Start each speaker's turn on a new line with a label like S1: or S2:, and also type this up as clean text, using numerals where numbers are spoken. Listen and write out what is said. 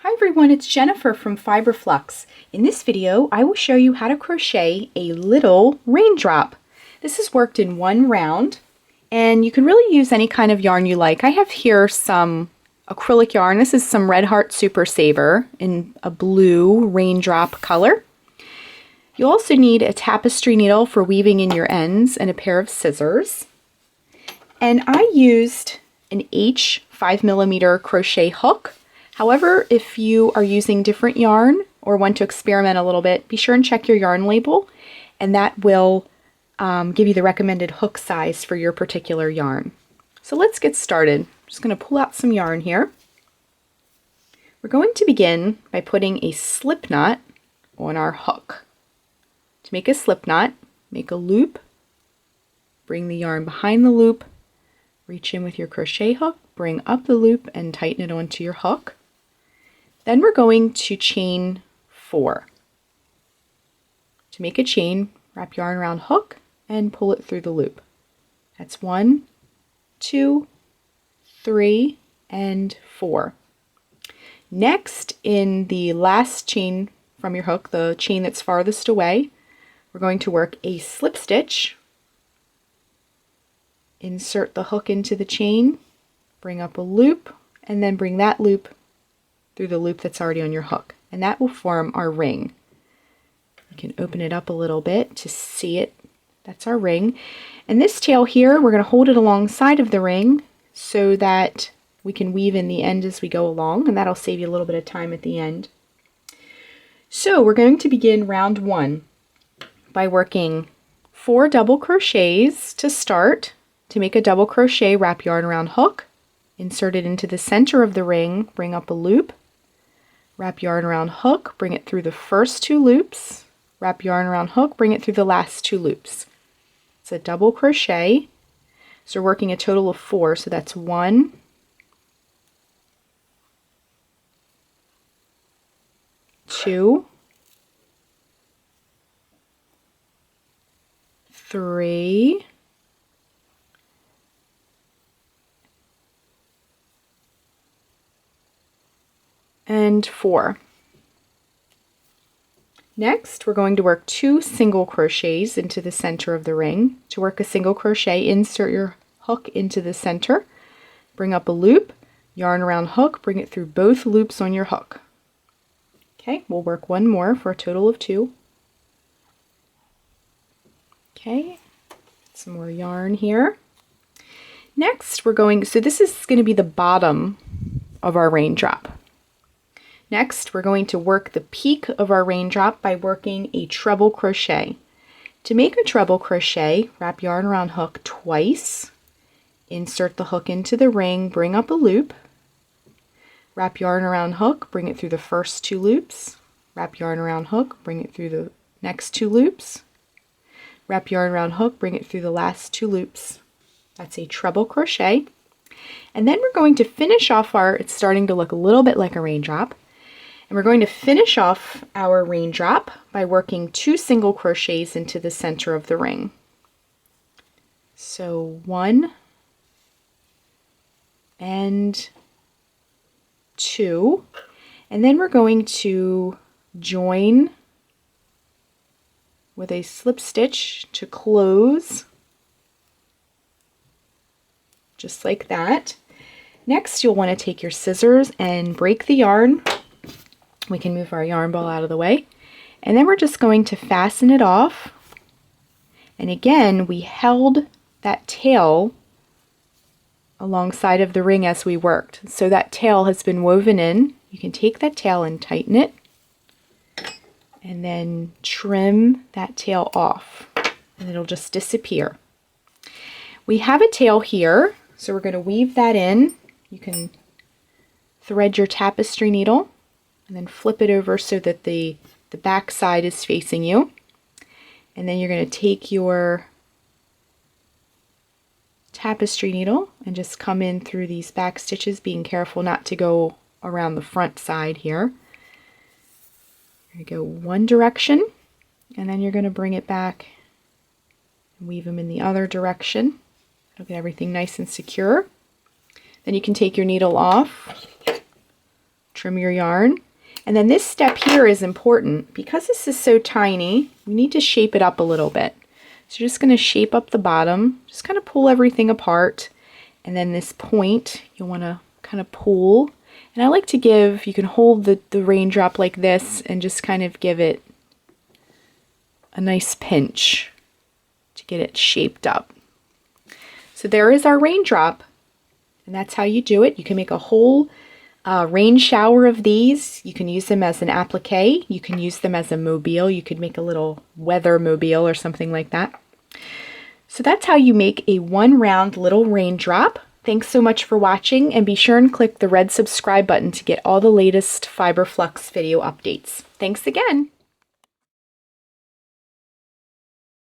S1: Hi everyone, it's Jennifer from Fiberflux. In this video, I will show you how to crochet a little raindrop. This is worked in one round, and you can really use any kind of yarn you like. I have here some acrylic yarn. This is some Red Heart Super Saver in a blue raindrop color. You also need a tapestry needle for weaving in your ends and a pair of scissors. And I used an H 5mm crochet hook. However, if you are using different yarn or want to experiment a little bit, be sure and check your yarn label, and that will give you the recommended hook size for your particular yarn. So let's get started. I'm just going to pull out some yarn here. We're going to begin by putting a slip knot on our hook. To make a slip knot, make a loop, bring the yarn behind the loop, reach in with your crochet hook, bring up the loop and tighten it onto your hook. Then we're going to chain 4. To make a chain, wrap yarn around hook and pull it through the loop. That's 1, 2, 3, and 4. Next, in the last chain from your hook, the chain that's farthest away, we're going to work a slip stitch. Insert the hook into the chain, bring up a loop, and then bring that loop through the loop that's already on your hook, and that will form our ring. You can open it up a little bit to see it. That's our ring. And this tail here, we're going to hold it alongside of the ring so that we can weave in the end as we go along, and that'll save you a little bit of time at the end. So we're going to begin round 1 by working 4 double crochets to start. To make a double crochet, wrap yarn around hook, insert it into the center of the ring, bring up a loop, wrap yarn around hook, bring it through the first 2 loops, wrap yarn around hook, bring it through the last 2 loops. It's a double crochet. So we're working a total of 4, so that's 1, 2, 3, and 4. Next, we're going to work 2 single crochets into the center of the ring. To work a single crochet, insert your hook into the center, bring up a loop, yarn around hook, bring it through both loops on your hook. Okay, we'll work one more for a total of 2. Okay, some more yarn here. Next, so this is going to be the bottom of our raindrop. Next, we're going to work the peak of our raindrop by working a treble crochet. To make a treble crochet, wrap yarn around hook twice, insert the hook into the ring, bring up a loop, wrap yarn around hook, bring it through the first 2 loops, wrap yarn around hook, bring it through the next 2 loops, wrap yarn around hook, bring it through the last 2 loops. That's a treble crochet. And then we're going to finish off it's starting to look a little bit like a raindrop. And we're going to finish off our raindrop by working 2 single crochets into the center of the ring. So 1 and 2. And then we're going to join with a slip stitch to close, just like that. Next, you'll want to take your scissors and break the yarn. We can move our yarn ball out of the way. And then we're just going to fasten it off. And again, we held that tail alongside of the ring as we worked. So that tail has been woven in. You can take that tail and tighten it, and then trim that tail off, and it'll just disappear. We have a tail here, so we're going to weave that in. You can thread your tapestry needle and then flip it over so that the back side is facing you. And then you're going to take your tapestry needle and just come in through these back stitches, being careful not to go around the front side here. You're going to go one direction, and then you're going to bring it back and weave them in the other direction. It'll get everything nice and secure. Then you can take your needle off, Trim your yarn. And then this step here is important. Because this is so tiny, we need to shape it up a little bit. So you're just going to shape up the bottom, just kind of pull everything apart. And then this point, you'll want to kind of pull. And I like to give, you can hold the raindrop like this and just kind of give it a nice pinch to get it shaped up. So there is our raindrop. And that's how you do it. You can make a whole rain shower of these. You can use them as an applique. You can use them as a mobile. You could make a little weather mobile or something like that. So that's how you make a one round little raindrop. Thanks so much for watching, and be sure and click the red subscribe button to get all the latest Fiber Flux video updates. Thanks again.